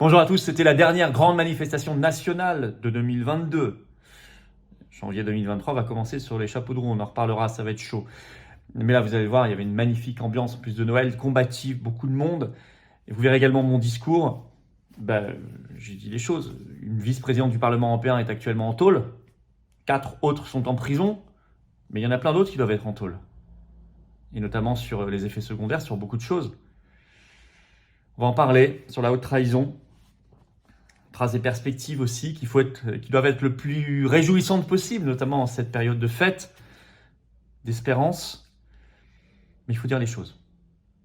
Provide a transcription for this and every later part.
Bonjour à tous, c'était la dernière grande manifestation nationale de 2022. Janvier 2023 va commencer sur les chapeaux de roue, on en reparlera, ça va être chaud. Mais là, vous allez voir, il y avait une magnifique ambiance en plus de Noël, combative, beaucoup de monde. Et vous verrez également mon discours. J'ai dit les choses. Une vice-présidente du Parlement européen est actuellement en tôle. 4 autres sont en prison. Mais il y en a plein d'autres qui doivent être en tôle. Et notamment sur les effets secondaires, sur beaucoup de choses. On va en parler, sur la haute trahison. Trace des perspectives aussi qui doivent être le plus réjouissantes possible, notamment en cette période de fête, d'espérance. Mais il faut dire les choses.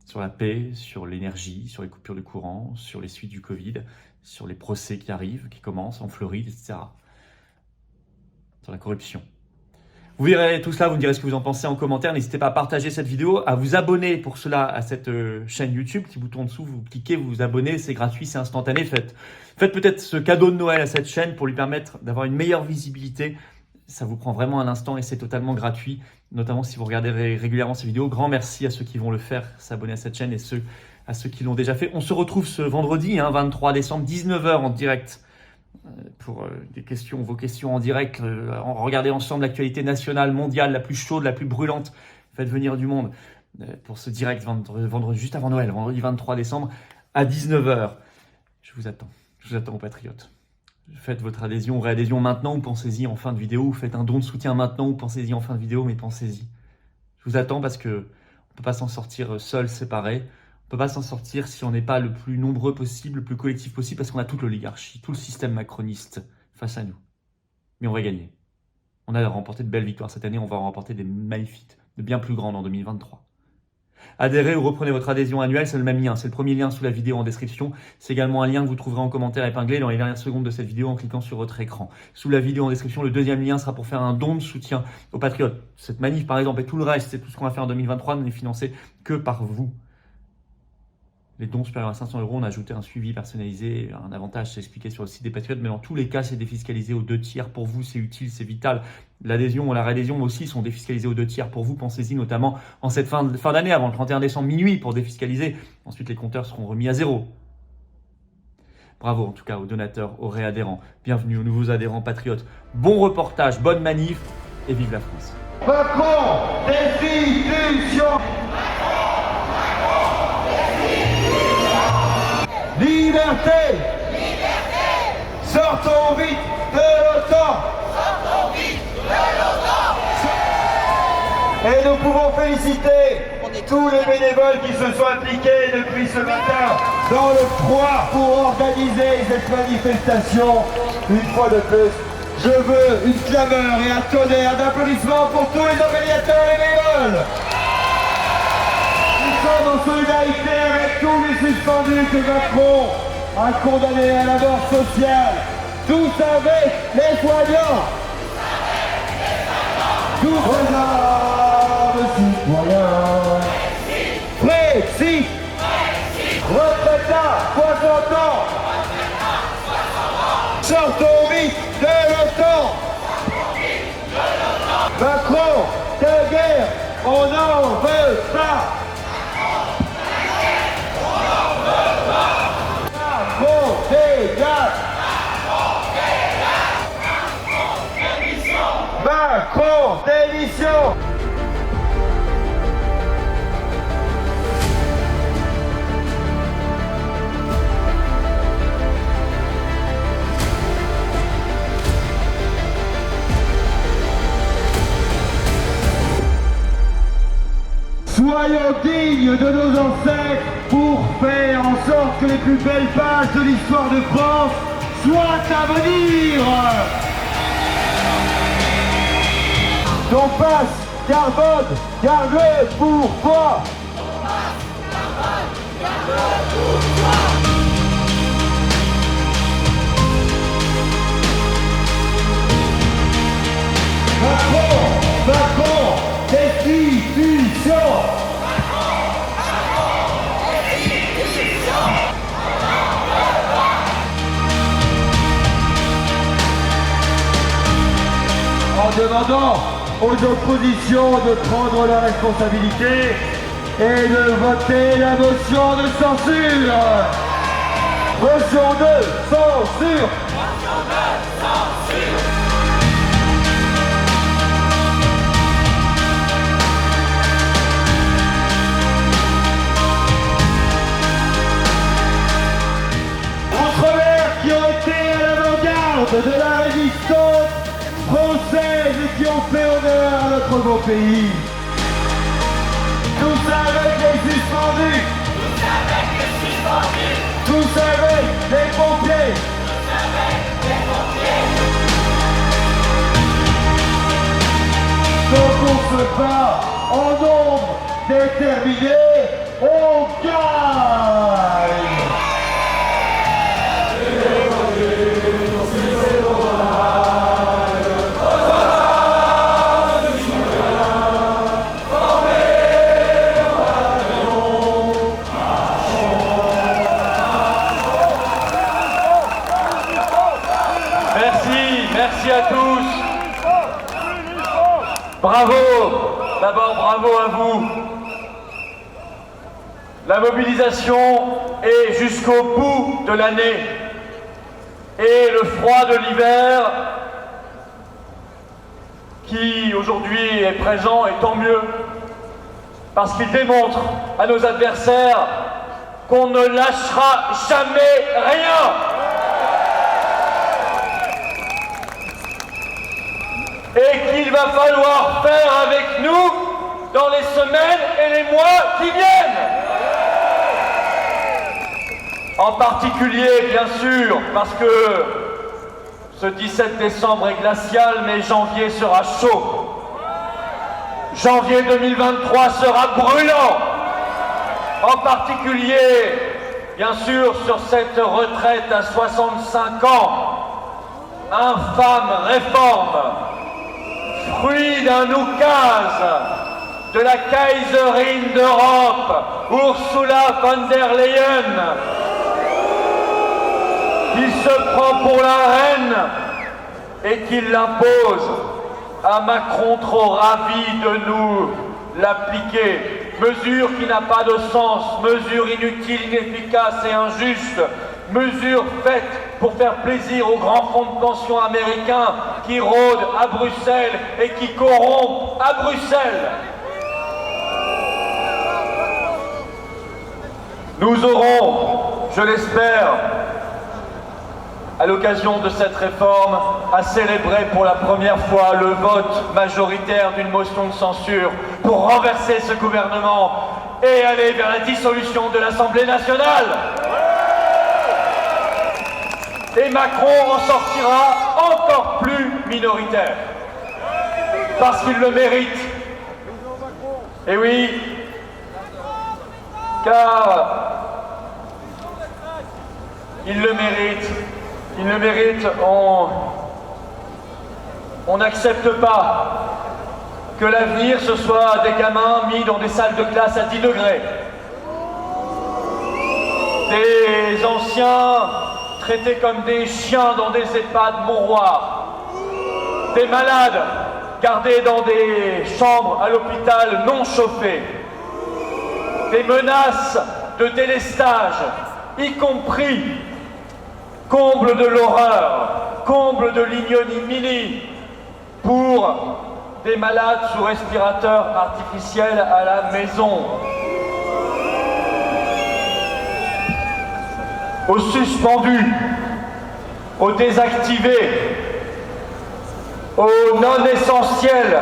Sur la paix, sur l'énergie, sur les coupures de courant, sur les suites du Covid, sur les procès qui arrivent, qui commencent en Floride, etc. Sur la corruption. Vous verrez tout cela, vous me direz ce que vous en pensez en commentaire. N'hésitez pas à partager cette vidéo, à vous abonner pour cela à cette chaîne YouTube. Petit bouton en dessous, vous cliquez, vous vous abonnez, c'est gratuit, c'est instantané. Faites peut-être ce cadeau de Noël à cette chaîne pour lui permettre d'avoir une meilleure visibilité. Ça vous prend vraiment un instant et c'est totalement gratuit, notamment si vous regardez régulièrement ces vidéos. Grand merci à ceux qui vont le faire, s'abonner à cette chaîne et à ceux qui l'ont déjà fait. On se retrouve ce vendredi, 23 décembre, 19 h en direct. Pour vos questions en direct, regardez ensemble l'actualité nationale, mondiale, la plus chaude, la plus brûlante. Faites venir du monde pour ce direct vendredi, juste avant Noël, vendredi 23 décembre à 19 h. Je vous attends aux patriotes. Faites votre adhésion ou réadhésion maintenant ou pensez-y en fin de vidéo. Ou faites un don de soutien maintenant ou pensez-y en fin de vidéo, mais pensez-y. Je vous attends parce qu'on ne peut pas s'en sortir seul, séparé. On ne peut pas s'en sortir si on n'est pas le plus nombreux possible, le plus collectif possible, parce qu'on a toute l'oligarchie, tout le système macroniste face à nous. Mais on va gagner. On a remporté de belles victoires cette année, on va en remporter des magnifiques, de bien plus grandes en 2023. Adhérez ou reprenez votre adhésion annuelle, c'est le même lien. C'est le premier lien sous la vidéo en description. C'est également un lien que vous trouverez en commentaire épinglé dans les dernières secondes de cette vidéo en cliquant sur votre écran. Sous la vidéo en description, le deuxième lien sera pour faire un don de soutien aux patriotes. Cette manif par exemple et tout le reste, c'est tout ce qu'on va faire en 2023, n'est financé que par vous. Les dons supérieurs à 500 €, on a ajouté un suivi personnalisé, un avantage, c'est expliqué sur le site des Patriotes, mais dans tous les cas, c'est défiscalisé aux 2 tiers. Pour vous, c'est utile, c'est vital. L'adhésion ou la réadhésion aussi sont défiscalisés aux 2 tiers. Pour vous, pensez-y notamment en cette fin d'année, avant le 31 décembre minuit, pour défiscaliser. Ensuite, les compteurs seront remis à 0. Bravo en tout cas aux donateurs, aux réadhérents. Bienvenue aux nouveaux adhérents patriotes. Bon reportage, bonne manif et vive la France. Macron, destitution. Liberté! Liberté! Sortons vite de l'OTAN! Sortons vite de l'OTAN! Et nous pouvons féliciter tous les bénévoles qui se sont impliqués depuis ce matin dans le froid pour organiser cette manifestation. Une fois de plus, je veux une clameur et un tonnerre d'applaudissements pour tous les organisateurs et bénévoles. Nous sommes en solidarité avec tous les suspendus que Macron a condamnés à la mort sociale. Tous avec les soignants. Tous les armes citoyens. Brexit. Retraita 60 ans. Sortons vite de l'OTAN. Macron, ta guerre, on n'en veut pas. Macron, démission. Soyons dignes de nos ancêtres pour faire en sorte que les plus belles pages de l'histoire de France soient à venir. Ton passe carbone, garde-le pour toi. Ton passe carbone, garde-le pour toi. Macron, destitution. En demandant aux oppositions de prendre leurs responsabilités et de voter la motion de censure. Motion de censure. Outre-mer qui ont été à l'avant-garde de la résistance française et qui ont fait honneur à notre beau pays. Tous avec les suspendus. Tous avec les pompiers. Donc on se bat en nombre déterminé, on gagne. Merci à tous. Bravo. D'abord, bravo à vous. La mobilisation est jusqu'au bout de l'année. Et le froid de l'hiver, qui aujourd'hui est présent, et tant mieux, parce qu'il démontre à nos adversaires qu'on ne lâchera jamais rien. Et qu'il va falloir faire avec nous dans les semaines et les mois qui viennent. En particulier, bien sûr, parce que ce 17 décembre est glacial, mais janvier sera chaud. Janvier 2023 sera brûlant. En particulier, bien sûr, sur cette retraite à 65 ans, infâme réforme, fruit d'un oukase de la Kaiserin d'Europe, Ursula von der Leyen, qui se prend pour la reine et qui l'impose à Macron trop ravi de nous l'appliquer. Mesure qui n'a pas de sens, mesure inutile, inefficace et injuste, mesure faite pour faire plaisir aux grands fonds de pension américains qui rôdent à Bruxelles et qui corrompent à Bruxelles. Nous aurons, je l'espère, à l'occasion de cette réforme, à célébrer pour la première fois le vote majoritaire d'une motion de censure pour renverser ce gouvernement et aller vers la dissolution de l'Assemblée nationale. Et Macron en sortira encore plus minoritaire. Parce qu'il le mérite. Et oui, car il le mérite. Il le mérite. On n'accepte pas que l'avenir ce soit des gamins mis dans des salles de classe à 10 degrés. Des anciens traités comme des chiens dans des EHPAD mouroirs, des malades gardés dans des chambres à l'hôpital non chauffées, des menaces de délestage, y compris, comble de l'horreur, comble de l'ignominie, pour des malades sous respirateur artificiel à la maison. Aux suspendus, aux désactivés, aux non-essentiels,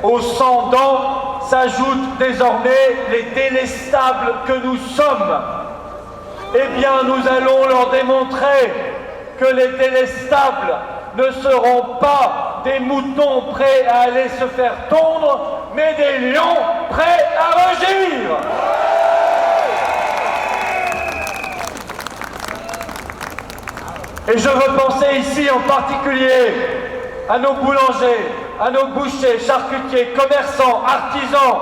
aux sans-dents, s'ajoutent désormais les délestables que nous sommes. Eh bien, nous allons leur démontrer que les délestables ne seront pas des moutons prêts à aller se faire tondre, mais des lions prêts à rugir. Et je veux penser ici en particulier à nos boulangers, à nos bouchers, charcutiers, commerçants, artisans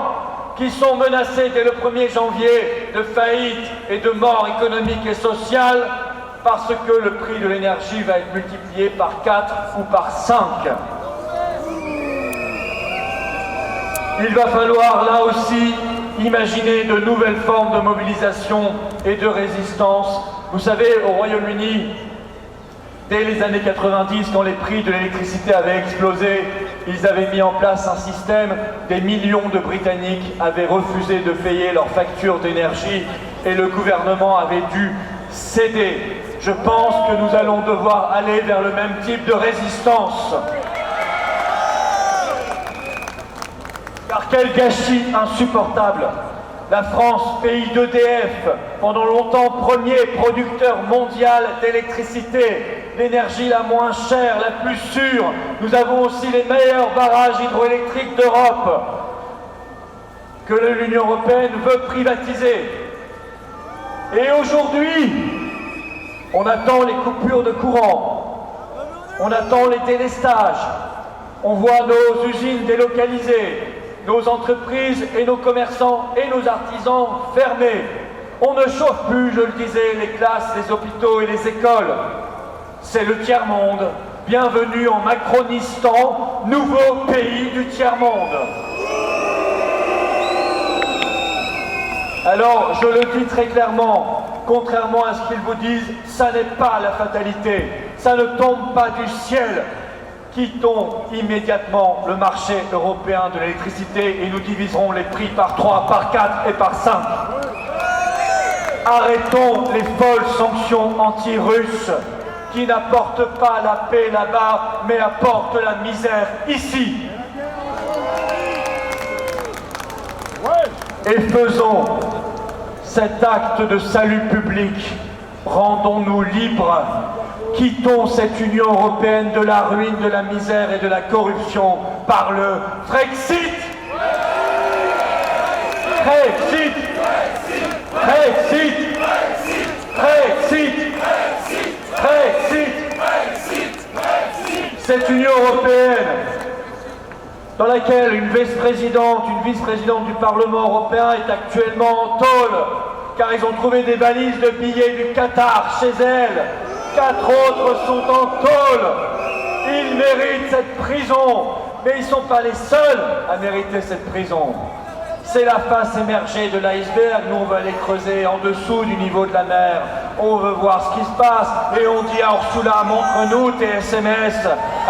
qui sont menacés dès le 1er janvier de faillite et de mort économique et sociale parce que le prix de l'énergie va être multiplié par 4 ou par 5. Il va falloir là aussi imaginer de nouvelles formes de mobilisation et de résistance Vous savez, au Royaume-Uni, dès les années 90, quand les prix de l'électricité avaient explosé, ils avaient mis en place un système, des millions de Britanniques avaient refusé de payer leurs factures d'énergie et le gouvernement avait dû céder. Je pense que nous allons devoir aller vers le même type de résistance. Car quel gâchis insupportable! La France, pays d'EDF, pendant longtemps premier producteur mondial d'électricité, l'énergie la moins chère, la plus sûre. Nous avons aussi les meilleurs barrages hydroélectriques d'Europe que l'Union européenne veut privatiser. Et aujourd'hui, on attend les coupures de courant, on attend les délestages, on voit nos usines délocalisées, nos entreprises et nos commerçants et nos artisans fermés. On ne chauffe plus, je le disais, les classes, les hôpitaux et les écoles. C'est le tiers-monde. Bienvenue en Macronistan, nouveau pays du tiers-monde. Alors, je le dis très clairement, contrairement à ce qu'ils vous disent, ça n'est pas la fatalité. Ça ne tombe pas du ciel. Quittons immédiatement le marché européen de l'électricité et nous diviserons les prix par 3, par 4 et par 5. Arrêtons les folles sanctions anti-russes qui n'apportent pas la paix là-bas, mais apportent la misère ici. Et faisons cet acte de salut public. Rendons-nous libres. Quittons cette Union européenne de la ruine, de la misère et de la corruption par le Frexit. Frexit. Frexit. Frexit. Frexit. Cette Union européenne dans laquelle une vice-présidente du Parlement européen est actuellement en tôle, car ils ont trouvé des valises de billets du Qatar chez elle. 4 autres sont en tôle. Ils méritent cette prison, mais ils ne sont pas les seuls à mériter cette prison. C'est la face émergée de l'iceberg. Nous, on va aller creuser en dessous du niveau de la mer. On veut voir ce qui se passe. Et on dit à Ursula, montre-nous tes SMS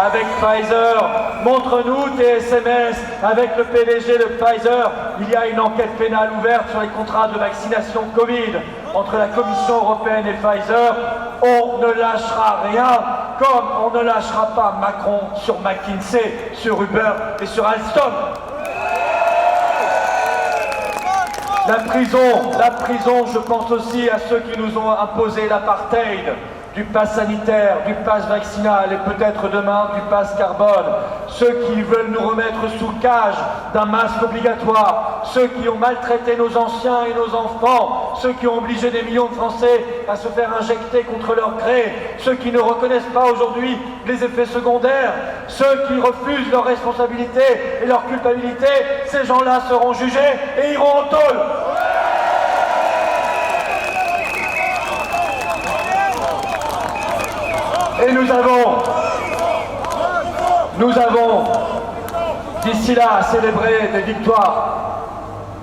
avec Pfizer. Montre-nous tes SMS avec le PDG de Pfizer. Il y a une enquête pénale ouverte sur les contrats de vaccination Covid entre la Commission européenne et Pfizer. On ne lâchera rien, comme on ne lâchera pas Macron sur McKinsey, sur Uber et sur Alstom. La prison, je pense aussi à ceux qui nous ont imposé l'apartheid, du pass sanitaire, du pass vaccinal et peut-être demain du pass carbone, ceux qui veulent nous remettre sous cage d'un masque obligatoire, ceux qui ont maltraité nos anciens et nos enfants, ceux qui ont obligé des millions de Français à se faire injecter contre leur gré, ceux qui ne reconnaissent pas aujourd'hui les effets secondaires, ceux qui refusent leur responsabilité et leur culpabilité, ces gens-là seront jugés et iront en tôle. Et nous avons, d'ici là, à célébrer des victoires.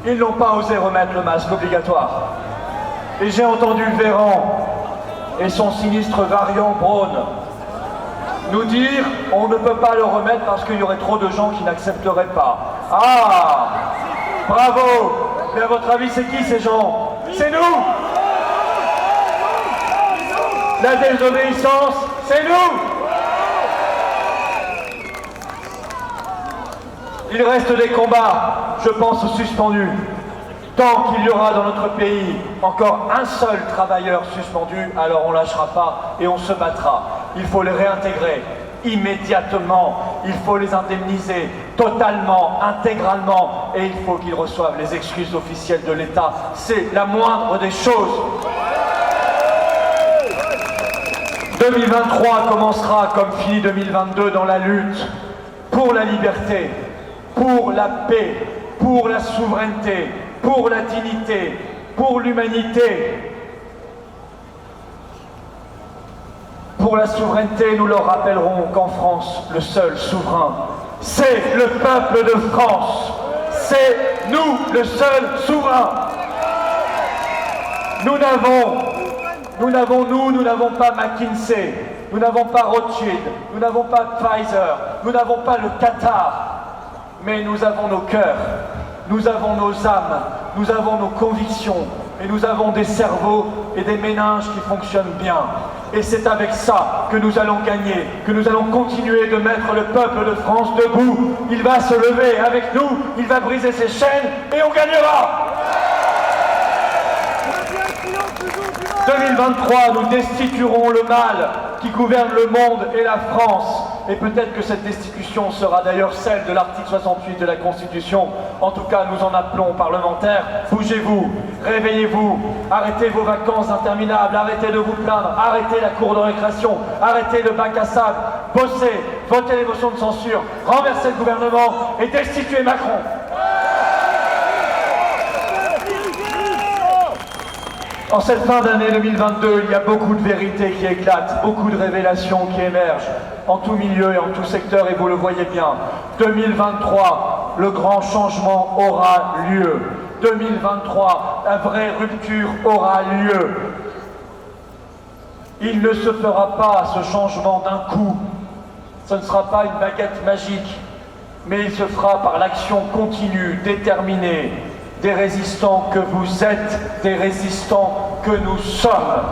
Ils n'ont pas osé remettre le masque obligatoire. Et j'ai entendu Véran et son sinistre variant Braun nous dire on ne peut pas le remettre parce qu'il y aurait trop de gens qui n'accepteraient pas. Ah, bravo. Mais à votre avis, c'est qui ces gens? C'est nous. La désobéissance, c'est nous. Il reste des combats, je pense aux suspendus. Tant qu'il y aura dans notre pays encore un seul travailleur suspendu, alors on ne lâchera pas et on se battra. Il faut les réintégrer immédiatement. Il faut les indemniser totalement, intégralement, et il faut qu'ils reçoivent les excuses officielles de l'État. C'est la moindre des choses. 2023 commencera comme finit 2022 dans la lutte pour la liberté, pour la paix, pour la souveraineté, pour la dignité, pour l'humanité. Pour la souveraineté, nous leur rappellerons qu'en France, le seul souverain, c'est le peuple de France. C'est nous le seul souverain. Nous n'avons Nous n'avons pas McKinsey, nous n'avons pas Rothschild, nous n'avons pas Pfizer, nous n'avons pas le Qatar, mais nous avons nos cœurs, nous avons nos âmes, nous avons nos convictions, et nous avons des cerveaux et des méninges qui fonctionnent bien. Et c'est avec ça que nous allons gagner, que nous allons continuer de mettre le peuple de France debout. Il va se lever avec nous, il va briser ses chaînes, et on gagnera. 2023, nous destituerons le mal qui gouverne le monde et la France. Et peut-être que cette destitution sera d'ailleurs celle de l'article 68 de la Constitution. En tout cas, nous en appelons aux parlementaires. Bougez-vous, réveillez-vous, arrêtez vos vacances interminables, arrêtez de vous plaindre, arrêtez la cour de récréation, arrêtez le bac à sable, bossez, votez les motions de censure, renversez le gouvernement et destituez Macron. En cette fin d'année 2022, il y a beaucoup de vérités qui éclatent, beaucoup de révélations qui émergent, en tout milieu et en tout secteur, et vous le voyez bien. 2023, le grand changement aura lieu. 2023, la vraie rupture aura lieu. Il ne se fera pas ce changement d'un coup. Ce ne sera pas une baguette magique, mais il se fera par l'action continue, déterminée, des résistants que vous êtes, des résistants que nous sommes.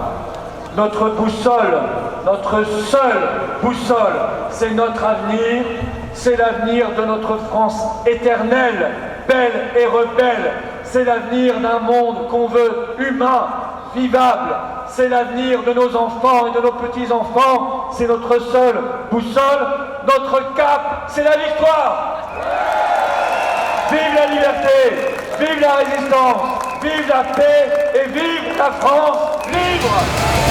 Notre boussole, notre seule boussole, c'est notre avenir, c'est l'avenir de notre France éternelle, belle et rebelle. C'est l'avenir d'un monde qu'on veut humain, vivable. C'est l'avenir de nos enfants et de nos petits-enfants. C'est notre seule boussole. Notre cap, c'est la victoire. Vive la liberté, vive la résistance, vive la paix et vive la France libre!